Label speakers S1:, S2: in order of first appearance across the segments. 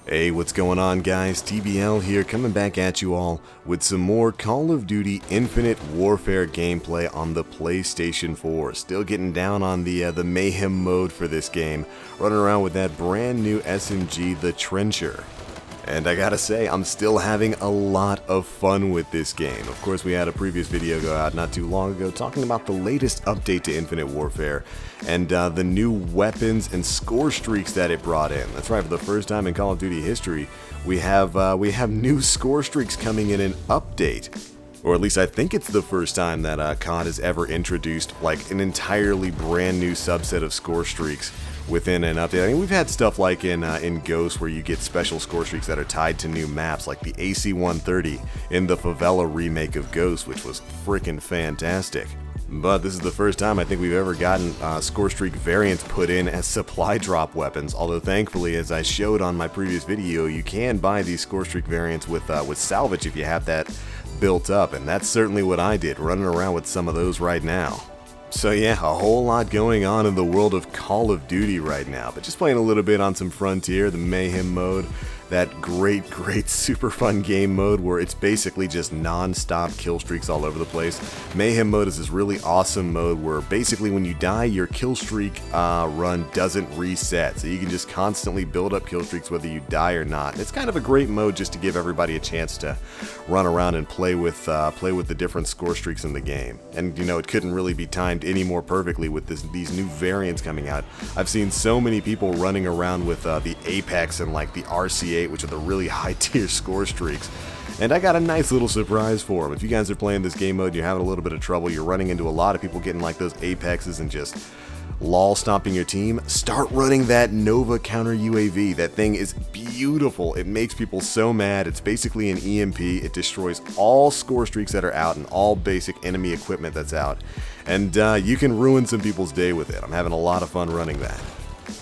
S1: Hey, what's going on, guys? TBL here, coming back at you all with some more Call of Duty Infinite Warfare gameplay on the PlayStation 4. Still getting down on the Mayhem mode for this game, running around with that brand new SMG, the Trencher. And I gotta say, I'm still having a lot of fun with this game. Of course, we had a previous video go out not too long ago talking about the latest update to Infinite Warfare and the new weapons and score streaks that it brought in. That's right, for the first time in Call of Duty history, we have new score streaks coming in an update. Or at least I think it's the first time that COD has ever introduced like an entirely brand new subset of score streaks within an update. I mean, we've had stuff like in Ghost where you get special score streaks that are tied to new maps, like the AC-130 in the Favela remake of Ghost, which was freaking fantastic. But this is the first time I think we've ever gotten score streak variants put in as supply drop weapons, although thankfully, as I showed on my previous video, you can buy these score streak variants with salvage if you have that built up, and that's certainly what I did, running around with some of those right now. So yeah, a whole lot going on in the world of Call of Duty right now, but just playing a little bit on some Frontier, the Mayhem mode, that great super fun game mode where it's basically just non-stop kill streaks all over the place. Mayhem mode is this really awesome mode where basically when you die, your kill streak run doesn't reset, so you can just constantly build up kill streaks whether you die or not. It's kind of a great mode just to give everybody a chance to run around and play with the different score streaks in the game. And you know, it couldn't really be timed any more perfectly with these new variants coming out. I've seen so many people running around with the Apex and like the RCA, which are the really high tier score streaks, and I got a nice little surprise for them. If you guys are playing this game mode, you're having a little bit of trouble, you're running into a lot of people getting like those Apexes and just lol stomping your team, start running that Nova counter UAV. That thing is beautiful. It makes people so mad. It's basically an EMP. It destroys all score streaks that are out and all basic enemy equipment that's out, and you can ruin some people's day with it. I'm having a lot of fun running that.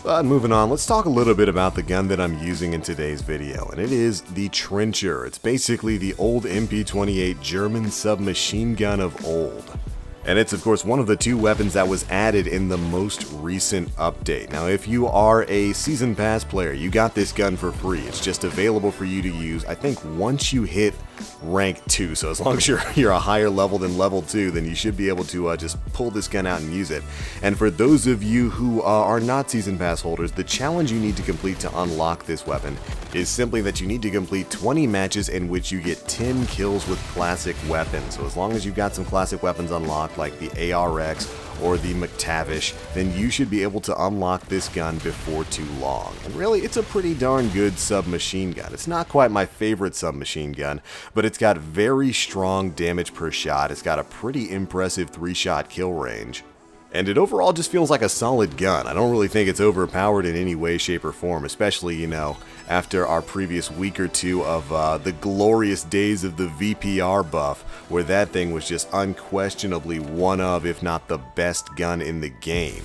S1: But moving on, let's talk a little bit about the gun that I'm using in today's video, and it is the Trencher. It's basically the old MP28 German submachine gun of old. And it's of course one of the two weapons that was added in the most recent update. Now if you are a Season Pass player, you got this gun for free. It's just available for you to use, I think, once you hit rank 2, so as long as you're a higher level than level 2, then you should be able to just pull this gun out and use it. And for those of you who are not Season Pass holders, the challenge you need to complete to unlock this weapon is simply that you need to complete 20 matches in which you get 10 kills with classic weapons. So as long as you've got some classic weapons unlocked, like the ARX or the McTavish, then you should be able to unlock this gun before too long. And really, it's a pretty darn good submachine gun. It's not quite my favorite submachine gun, but it's got very strong damage per shot. It's got a pretty impressive 3-shot kill range. And it overall just feels like a solid gun. I don't really think it's overpowered in any way, shape, or form, especially, you know, after our previous week or two of the glorious days of the VPR buff, where that thing was just unquestionably one of, if not the best gun in the game.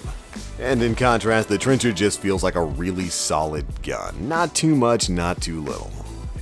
S1: And in contrast, the Trencher just feels like a really solid gun. Not too much, not too little.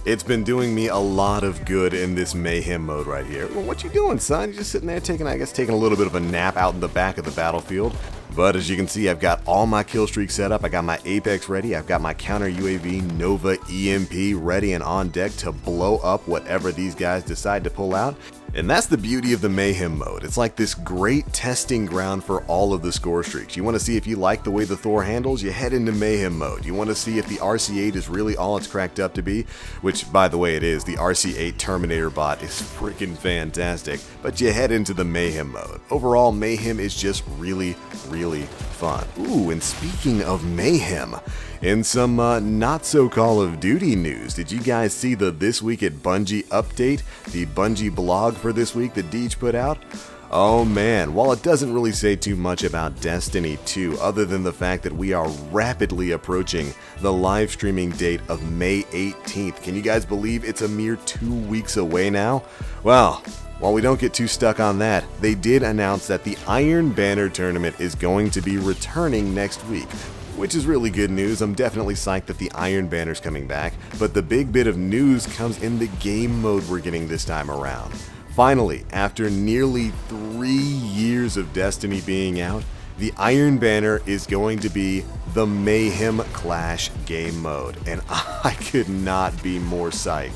S1: It's been doing me a lot of good in this Mayhem mode right here. Well, what you doing, son? You're just sitting there taking a little bit of a nap out in the back of the battlefield. But as you can see, I've got all my kill streaks set up. I got my Apex ready. I've got my counter UAV Nova EMP ready and on deck to blow up whatever these guys decide to pull out. And that's the beauty of the Mayhem mode. It's like this great testing ground for all of the score streaks. You want to see if you like the way the Thor handles, you head into Mayhem mode. You want to see if the RC8 is really all it's cracked up to be, which, by the way, it is. The RC8 Terminator bot is freaking fantastic, but you head into the Mayhem mode. Overall, Mayhem is just really fun. Ooh, and speaking of Mayhem, in some not so Call of Duty news, did you guys see the This Week at Bungie update? The Bungie blog for this week that Deej put out? Oh man, while it doesn't really say too much about Destiny 2 other than the fact that we are rapidly approaching the live streaming date of May 18th. Can you guys believe it's a mere 2 weeks away now? Well, while we don't get too stuck on that, they did announce that the Iron Banner tournament is going to be returning next week, which is really good news. I'm definitely psyched that the Iron Banner's coming back, but the big bit of news comes in the game mode we're getting this time around. Finally, after nearly 3 years of Destiny being out, the Iron Banner is going to be the Mayhem Clash game mode, and I could not be more psyched.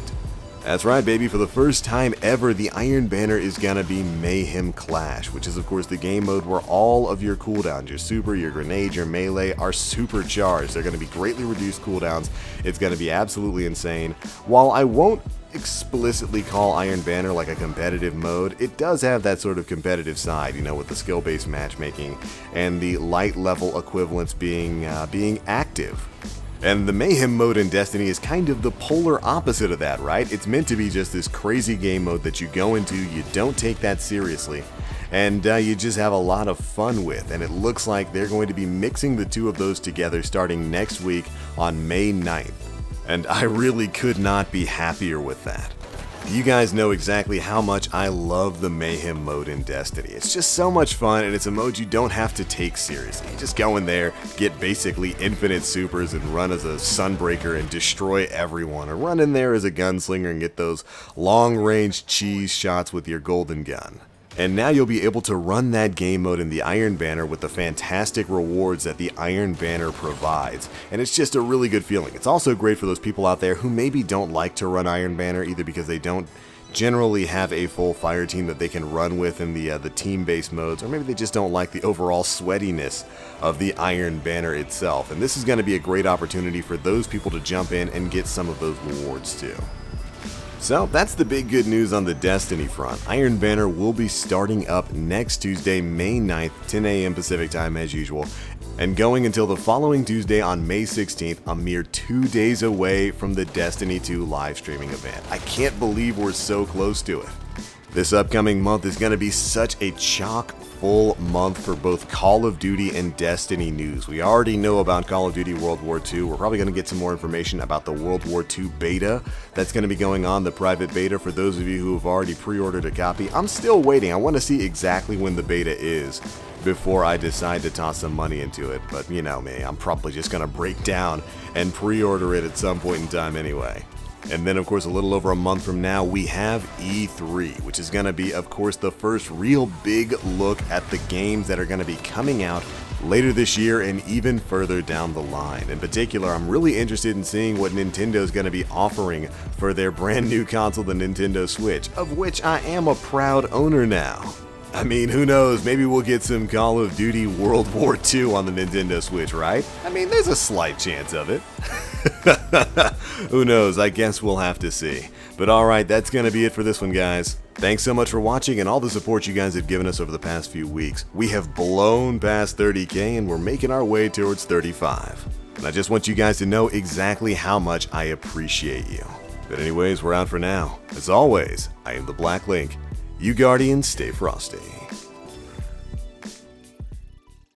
S1: That's right, baby, for the first time ever, the Iron Banner is gonna be Mayhem Clash, which is of course the game mode where all of your cooldowns, your super, your grenade, your melee, are supercharged. They're gonna be greatly reduced cooldowns. It's gonna be absolutely insane. While I won't explicitly call Iron Banner like a competitive mode, it does have that sort of competitive side, you know, with the skill-based matchmaking and the light level equivalents being active. And the Mayhem mode in Destiny is kind of the polar opposite of that, right? It's meant to be just this crazy game mode that you go into, you don't take that seriously, and you just have a lot of fun with. And it looks like they're going to be mixing the two of those together starting next week on May 9th. And I really could not be happier with that. You guys know exactly how much I love the Mayhem mode in Destiny. It's just so much fun, and it's a mode you don't have to take seriously. You just go in there, get basically infinite supers, and run as a Sunbreaker and destroy everyone. Or run in there as a gunslinger and get those long-range cheese shots with your golden gun. And now you'll be able to run that game mode in the Iron Banner with the fantastic rewards that the Iron Banner provides. And it's just a really good feeling. It's also great for those people out there who maybe don't like to run Iron Banner, either because they don't generally have a full fire team that they can run with in the team-based modes, or maybe they just don't like the overall sweatiness of the Iron Banner itself. And this is going to be a great opportunity for those people to jump in and get some of those rewards too. So that's the big good news on the Destiny front. Iron Banner will be starting up next Tuesday, May 9th, 10 a.m. Pacific time as usual, and going until the following Tuesday on May 16th, a mere 2 days away from the Destiny 2 live streaming event. I can't believe we're so close to it. This upcoming month is going to be such a chock-full month for both Call of Duty and Destiny news. We already know about Call of Duty World War II. We're probably going to get some more information about the World War II beta that's going to be going on, the private beta, for those of you who have already pre-ordered a copy. I'm still waiting. I want to see exactly when the beta is before I decide to toss some money into it. But you know me, I'm probably just going to break down and pre-order it at some point in time anyway. And then, of course, a little over a month from now, we have E3, which is going to be, of course, the first real big look at the games that are going to be coming out later this year and even further down the line. In particular, I'm really interested in seeing what Nintendo is going to be offering for their brand new console, the Nintendo Switch, of which I am a proud owner now. I mean, who knows, maybe we'll get some Call of Duty World War II on the Nintendo Switch, right? I mean, there's a slight chance of it. Who knows, I guess we'll have to see. But alright, that's going to be it for this one, guys. Thanks so much for watching and all the support you guys have given us over the past few weeks. We have blown past 30K and we're making our way towards 35. And I just want you guys to know exactly how much I appreciate you. But anyways, we're out for now. As always, I am the Black Link. You Guardians, stay frosty.